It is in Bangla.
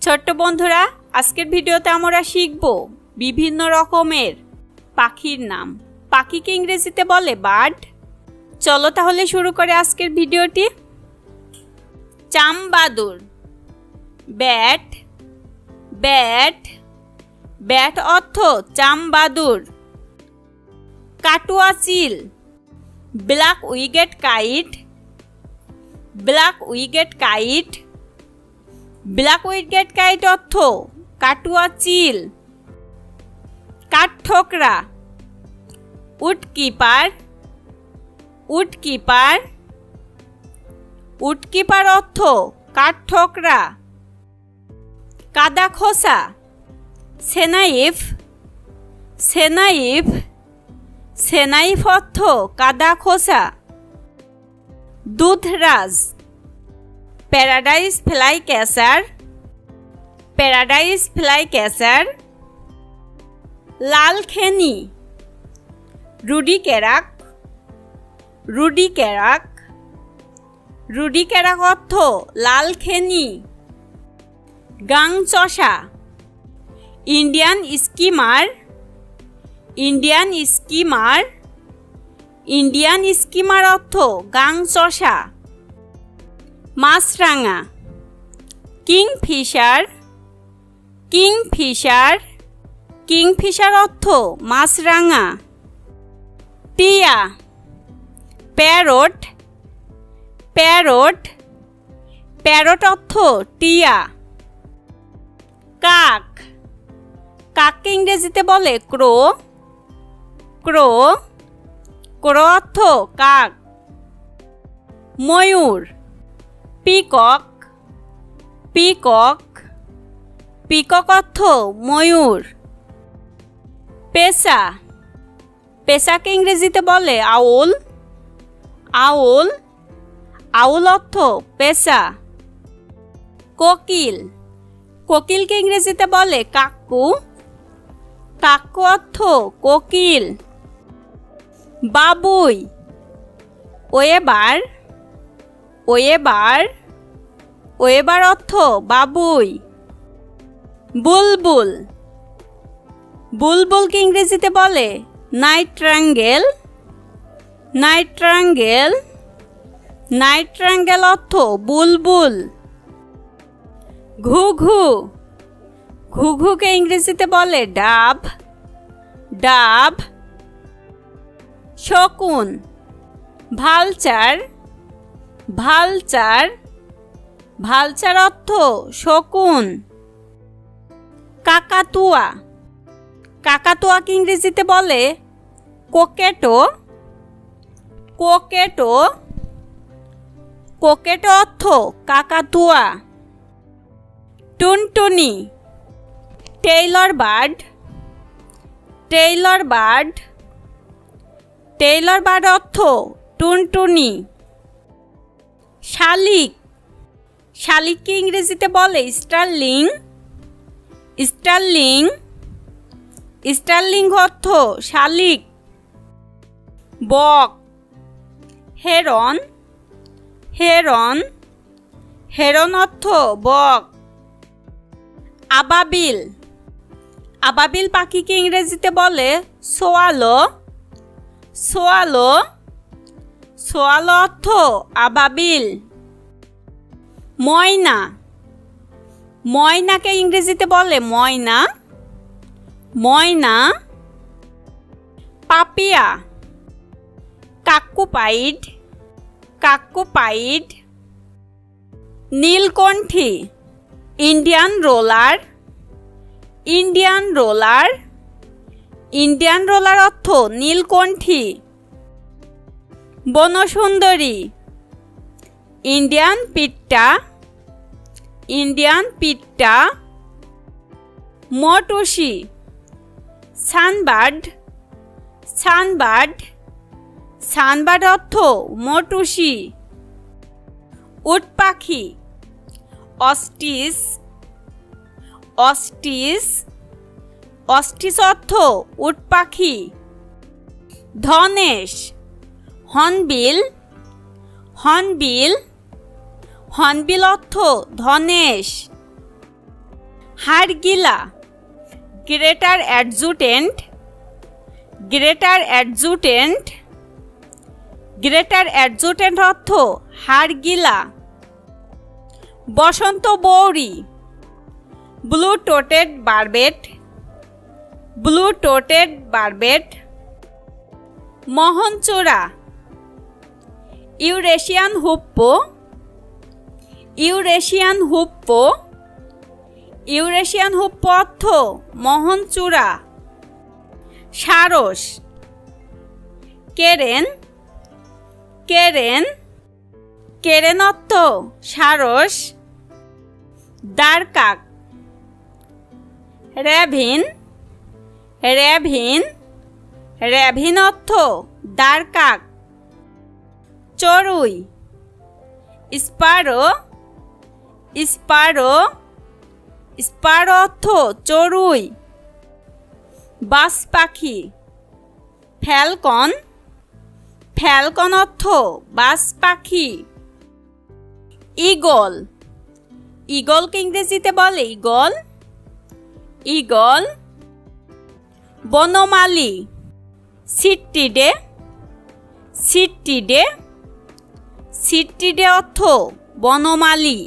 ছোট্ট বন্ধুরা, আজকের ভিডিওতে আমরা শিখব বিভিন্ন রকমের পাখির নাম। পাখিকে ইংরেজিতে বলে বার্ড। চলো তাহলে শুরু করে আজকের ভিডিওটি। চামবাদুর, ব্যাট। ব্যাট ব্যাট অর্থ চামবাদুর। কাটুয়া চিল, black widget kite. Black widget kite black widget kite অর্থ কাটুয়া চিল। কাঠঠোকরা, উডকিপার। উডকিপার উডকিপার অর্থ কাঠঠোকরা। কাদা খোসা, সেনাইফ। সেনাইফ সেনাইফ অর্থ কাদা খোসা। দুধরাজ, paradise flycatcher. Paradise flycatcher. লালখেনি, ruddy crake. Ruddy crake ruddy crake অর্থ লালখেনি। গাংচষা, Indian skimmer. Indian skimmer Indian skimmer অর্থ গাংচষা। মাছরাঙা, কিংফিশার। কিংফিশার কিংফিশার অর্থ মাছরাঙা। টিয়া, প্যারট। প্যারট প্যারট অর্থ টিয়া। কাক, কাককে ইংরেজিতে বলে ক্রো। ক্রো ক্রো অর্থ কাক। ময়ূর, পিকক। পিকক পিকক অর্থ ময়ূর। পেঁচা, পেঁচাকে ইংরেজিতে বলে আউল। আউল আউল অর্থ পেঁচা। কোকিল, কোকিলকে ইংরেজিতে বলে কাক্কু। কাক্কু অর্থ কোকিল। বাবুই, ওয়েবার। ওয়েবার ওয়েবার অর্থ বাবুই। বুলবুল, বুলবুলকে ইংরেজিতে বলে নাইট্রাঙ্গেল। নাইট্রাঙ্গেল নাইট্রাঙ্গেল অর্থ বুলবুল। ঘুঘু, ঘুঘুকে ইংরেজিতে বলে ডাব। ডাব। শকুন, ভালচার। ভালচার ভালচার অর্থ শকুন। কাকাতুয়া, কাকাতুয়াকে ইংরেজিতে বলে কোকেটো। কোকেটো কোকেটো অর্থ কাকাতুয়া। টুনটুনি, Taylor bird. Taylor bird Taylor bird অর্থ টুনটুনি। শালিক, শালিককে ইংরেজিতে বলে স্টারলিং। স্টারলিং স্টারলিং অর্থ শালিক। বক, হেরন। হেরন হেরন অর্থ বক। আবাবিল, আবাবিল পাখিকে ইংরেজিতে বলে সোয়ালো। সোয়ালো সোয়ালো অর্থ আবাবিল। ময়না, ময়নাকে ইংরেজিতে বলে ময়না। ময়না। পাপিয়া, কাক্কুপাইড। কাক্কুপাইড। নীলকণ্ঠী, Indian roller. Indian roller Indian roller অর্থ নীলকণ্ঠী। বনসুন্দরী, ইন্ডিয়ান পিট্টা। Indian pitta. মটুসি, সানবার্ড। সানবার্ড সানবার্ড অর্থ মটুসি। উট পাখি, অস্টিস। অস্টিস অস্টিস অর্থ উট পাখি। ধনেশ, হর্নবিল। হর্নবিল হর্নবিল অর্থ ধনেশ। হাড়গিলা, greater adjutant, greater adjutant, greater adjutant অর্থ হাড়গিলা। বসন্ত বৌরি, blue টোটেড বারবেট, blue টোটেড বারবেট। মোহনচূড়া, Eurasian হুপ্পো, Eurasian হুপ্পো, Eurasian হুপ্পো অর্থ মোহনচূড়া। সারস, কেরেন, কেরেন, কেরেন অর্থ সারস। দারকাক, র্যাভিন, র্যাভিন, র্যাভিন অর্থ দারকাক। চড়ুই, স্পারো, স্পারো, স্পারো অর্থ চড়ুই। বাজ পাখি, ফ্যালকন, ফ্যালকন অর্থ বাজ পাখি। ঈগল, ঈগলকে ইংরেজিতে বলে ঈগল, ঈগল। বনমালী, সিট্টিডে, সিট্টিডে, সিট্টিডে অর্থ বনমালী।